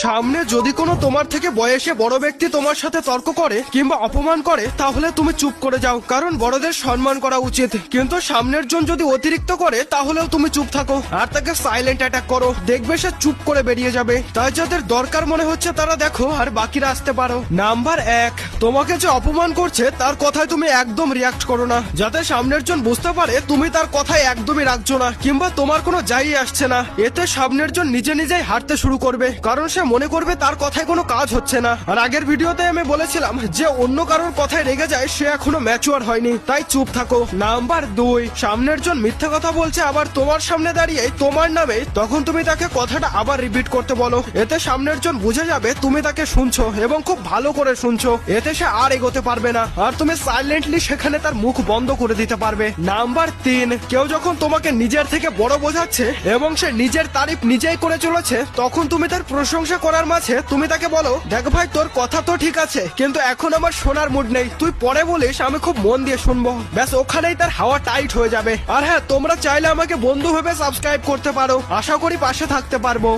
সামনে যদি কোনো তোমার থেকে বয়সে বড় ব্যক্তি তোমার সাথে তর্ক করে কিংবা অপমান করে তাহলে তুমি চুপ করে যাও, কারণ বড়দের সম্মান করা উচিত। কিন্তু সামনের জন যদি অতিরিক্ত করে তাহলেও তুমি চুপ থাকো আর তাকে সাইলেন্ট অ্যাটাক করো, দেখবে সে চুপ করে বেরিয়ে যাবে। তাই যাদের দরকার মনে হচ্ছে তারা দেখো আর বাকিরা আসতে পারো। নাম্বার 1, তোমাকে যে অপমান করছে তার কথায় তুমি একদম রিয়াক্ট করো না, যাতে সামনের জন বুঝতে পারে তুমি তার কথায় একদমই রাখছো না কিংবা তোমার কোনো যাই আসছে না। এতে সামনের জন নিজে নিজেই হাঁটতে শুরু করবে, কারণ সে মনে করবে তার কথায় কোনো কাজ হচ্ছে না। আর আগের ভিডিওতে আমি বলেছিলাম যে অন্য কারোর কথায় রেগে যায় সে এখনো ম্যাচুয়ার হয়নি, তাই চুপ থাকো। নাম্বার 2, সামনের জন মিথ্যা কথা বলছে আবার তোমার সামনে দাঁড়িয়ে তোমার নামে, তখন তুমি তাকে কথাটা আবার রিপিট করতে বলো। এতে সামনের জন বুঝে যাবে তুমি তাকে শুনছো এবং খুব ভালো করে শুনছো, এতে সে আর এগোতে পারবে না আর তুমি সাইলেন্টলি সেখানে তার মুখ বন্ধ করে দিতে পারবে। নাম্বার 3, কেউ যখন তোমাকে নিজের থেকে বড় বোঝাচ্ছে এবং সে নিজের তারিফ নিজেই করে চলেছে, তখন তুমি তার প্রশংসা করার মাঝে তুমি তাকে বলো, দেখ ভাই তোর কথা তো ঠিক আছে কিন্তু এখন আমার শোনার মুড নেই, তুই পরে বলিস আমি খুব মন দিয়ে শুনবো। ব্যাস ওখানেই তার হাওয়া টাইট হয়ে যাবে। আর হ্যাঁ, তোমরা চাইলে আমাকে বন্ধু ভেবে সাবস্ক্রাইব করতে পারো, আশা করি পাশে থাকতে পারবো।